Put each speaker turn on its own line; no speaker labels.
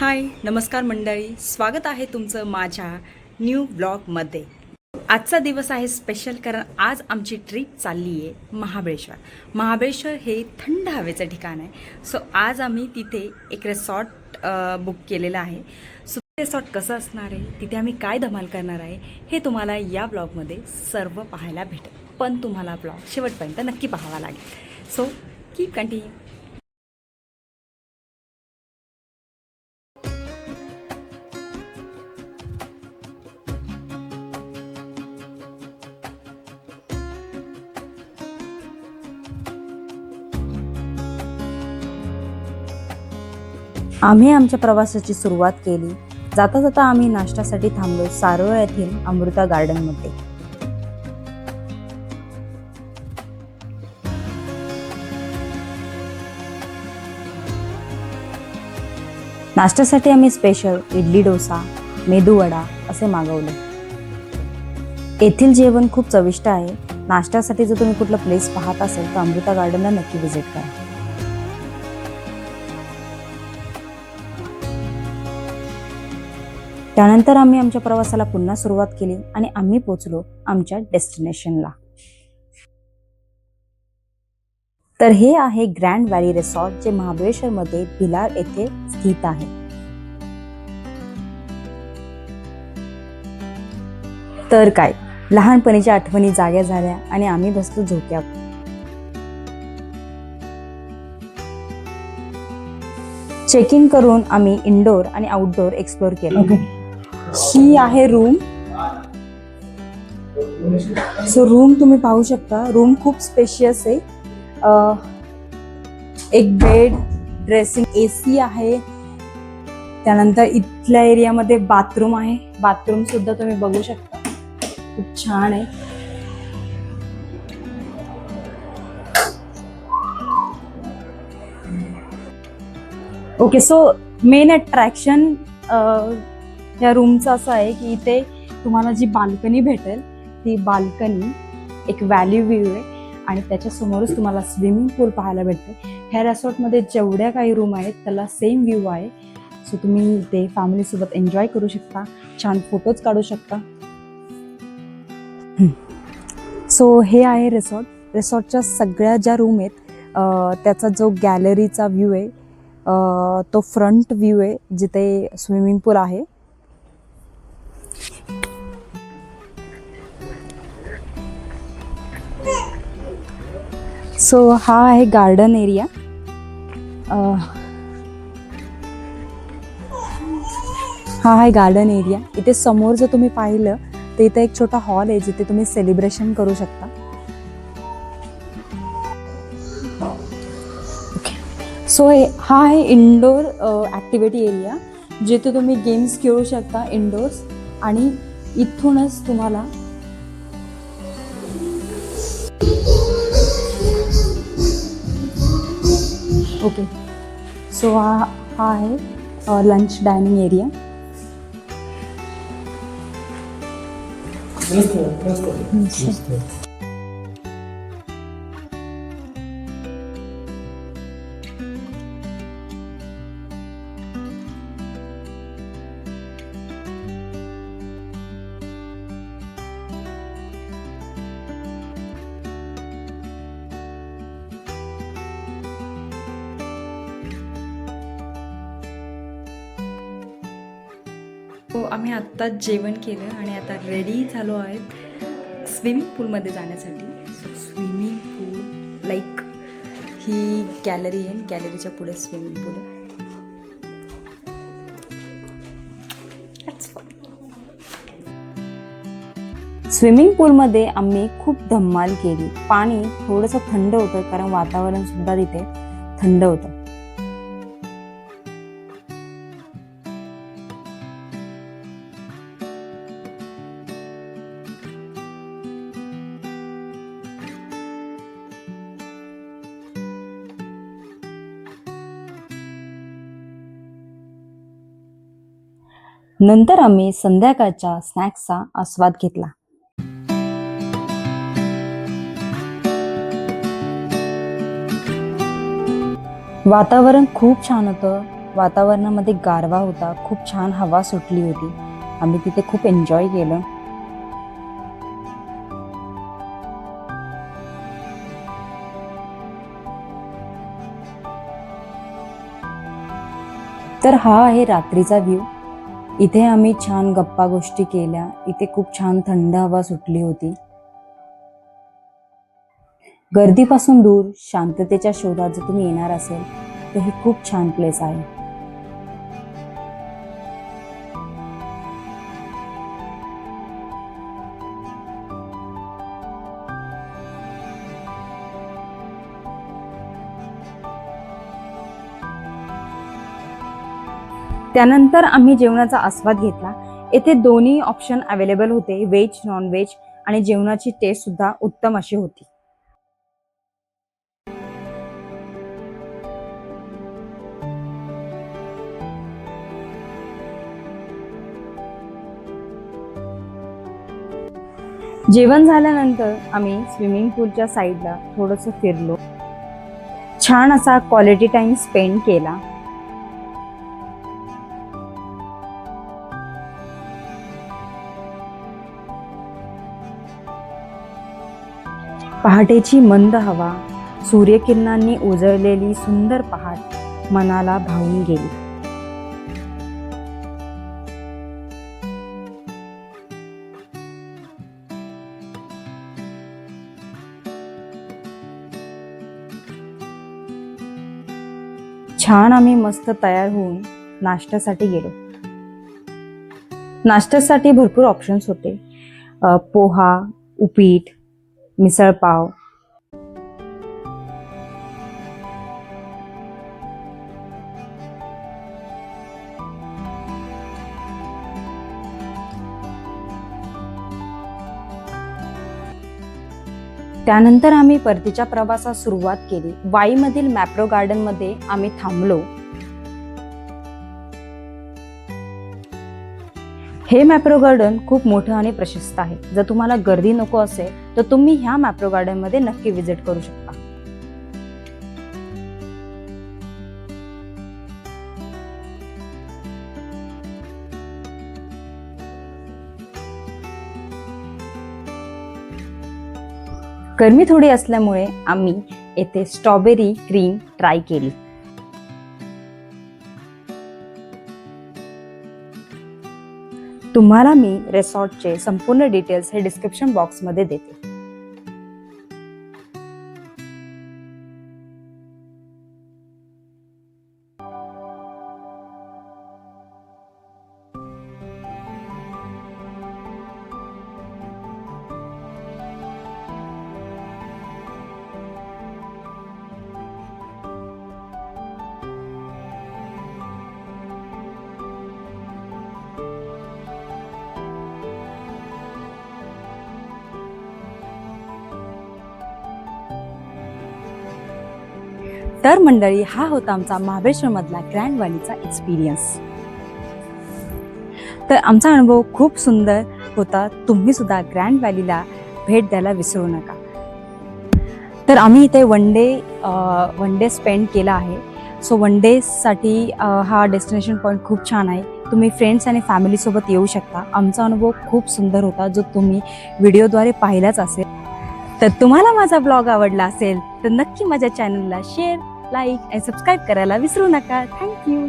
हाय, नमस्कार मंडळी. स्वागत आहे तुमचं माझ्या न्यू ब्लॉगमध्ये. आजचा दिवस आहे स्पेशल कारण आज आमची ट्रिप चालली आहे महाबळेश्वर. महाबळेश्वर हे थंड हवेचं ठिकाण आहे. सो आज आम्ही तिथे एक रिसॉर्ट बुक केलेलं आहे. सो रिसॉर्ट कसं असणार आहे, तिथे आम्ही काय धमाल करणार आहे, हे तुम्हाला या ब्लॉगमध्ये सर्व पाहायला भेटेल. पण तुम्हाला ब्लॉग शेवटपर्यंत नक्की पाहावा लागेल. So keep continue.
आम्ही आमच्या प्रवासाची सुरुवात केली. जाता जाता आम्ही नाश्त्यासाठी थांबलो सारोळ येथील अमृता गार्डनमध्ये. नाश्त्यासाठी आम्ही स्पेशल इडली डोसा, मेदू वडा असे मागवले. येथील जेवण खूप चविष्ट आहे. नाश्त्यासाठी जर तुम्ही कुठलं प्लेस पाहत असेल तर अमृता गार्डनला नक्की व्हिजिट करा. त्यानंतर आम्ही आमच्या प्रवासाला पुन्हा सुरुवात केली आणि आम्ही पोहोचलो आमच्या डेस्टिनेशनला. तर हे आहे ग्रँड व्हॅली रिसॉर्ट, जे महाबळेश्वरमध्ये भिलार येथे स्थित आहे. तर काय, लहानपणीच्या आठवणी जाग्या झाल्या आणि आम्ही बसलो झोक्यात. चेक इन करून आम्ही इनडोअर आणि आउटडोअर एक्सप्लोर केलं. ही आहे रूम. सो रूम तुम्ही पाहू शकता. रूम खूप स्पेशियस आहे. एक बेड, ड्रेसिंग, AC आहे. त्यानंतर इथल्या एरियामध्ये बाथरूम आहे. बाथरूम सुद्धा तुम्ही बघू शकता, खूप छान आहे. ओके, सो मेन अट्रॅक्शन या रूमचं असं आहे की इथे तुम्हाला जी बाल्कनी भेटेल, ती बाल्कनी एक व्हॅली व्ह्यू आहे आणि त्याच्या समोरच तुम्हाला स्विमिंग पूल पाहायला भेटते. ह्या रिसॉर्टमध्ये जेवढ्या काही रूम आहेत त्याला सेम व्ह्यू आहे. सो तुम्ही ते फॅमिलीसोबत एन्जॉय करू शकता, छान फोटोज काढू शकता. सो हे आहे रिसॉर्ट. रिसॉर्टच्या सगळ्या ज्या रूम आहेत त्याचा जो गॅलरीचा व्ह्यू आहे तो फ्रंट व्ह्यू आहे, जिथे स्विमिंग पूल आहे. सो हा आहे गार्डन एरिया. हा आहे गार्डन एरिया. इथे समोर जर तुम्ही पाहिलं तर इथे एक छोटा हॉल आहे, जिथे तुम्ही सेलिब्रेशन करू शकता. सो हा आहे इंडोर ॲक्टिव्हिटी एरिया, जिथे तुम्ही गेम्स खेळू शकता इंडोर्स. आणि इथूनच तुम्हाला ओके, सो हा आहे लंच डायनिंग एरिया.
हो, आम्ही आत्ताच जेवण केलं आणि आता रेडी झालो आहेत स्विमिंग पूलमध्ये जाण्यासाठी. So swimming pool like he gallery आहे, गॅलरीच्या पुढे स्विमिंग पूल आहे.
स्विमिंग पूलमध्ये आम्ही खूप धम्माल केली. पाणी थोडंसं थंड होतं कारण वातावरण सुद्धा तिथे थंड होतं. नंतर आम्ही संध्याकाळच्या स्नॅक्सचा आस्वाद घेतला. वातावरण खूप छान होतं. वातावरणामध्ये गारवा होता, खूप छान हवा सुटली होती. आम्ही तिथे खूप एन्जॉय केलं. तर हा आहे रात्रीचा व्ह्यू. इथे आम्ही छान गप्पा गोष्टी केल्या. इथे खूप छान थंड हवा सुटली होती. गर्दीपासून दूर शांततेच्या शोधात जर तुम्ही येणार असेल तर ही खूप छान प्लेस आहे. त्यानंतर आम्ही जेवणाचा आस्वाद घेतला. येथे दोन्ही ऑप्शन अवेलेबल होते, व्हेज नॉन व्हेज, आणि जेवणाची टेस्ट सुद्धा उत्तम अशी होती. जेवण झाल्यानंतर आम्ही स्विमिंग पूलच्या साईडला थोडंसं फिरलो. छान असा क्वालिटी टाइम स्पेंड केला. पहाटेची मंद हवा, सूर्यकिरणांनी उजळलेली सुंदर पहाट मनाला भावून गेली. छान आम्ही मस्त तयार होऊन नाश्त्यासाठी गेलो. नाश्त्यासाठी भरपूर ऑप्शन्स होते. पोहा, उपीट, मिसळपाव. त्यानंतर आम्ही परतीच्या प्रवासास सुरुवात केली. वाईमधील मॅप्रो गार्डन मध्ये आम्ही थांबलो. हे मॅप्रो गार्डन खूप मोठं आणि प्रशस्त आहे. जर तुम्हाला गर्दी नको असेल तर तुम्ही ह्या मॅप्रो गार्डन मध्ये नक्की विजिट करू शकता. गरमी थोडी असल्यामुळे आम्ही येथे स्ट्रॉबेरी क्रीम ट्राय केली. तुम्हाला मी रिसॉर्टचे संपूर्ण डिटेल्स हे डिस्क्रिप्शन बॉक्समध्ये देते. तर मंडळी, हा होता आमचा महाबळेश्वर मधला ग्रँड व्हॅलीचा एक्सपिरियन्स. तर आमचा अनुभव खूप सुंदर होता. तुम्ही सुद्धा ग्रँड व्हॅलीला भेट द्यायला विसरू नका. तर आम्ही इथे वन डे स्पेंड केला आहे. सो वन डेसाठी हा डेस्टिनेशन पॉईंट खूप छान आहे. तुम्ही फ्रेंड्स आणि फॅमिलीसोबत येऊ शकता. आमचा अनुभव खूप सुंदर होता, जो तुम्ही व्हिडिओद्वारे पाहिलाच असेल. तर तुम्हाला माझा ब्लॉग आवडला असेल तर नक्की माझ्या चॅनलला शेअर, लाईक आणि सबस्क्राईब करायला विसरू नका. थँक्यू.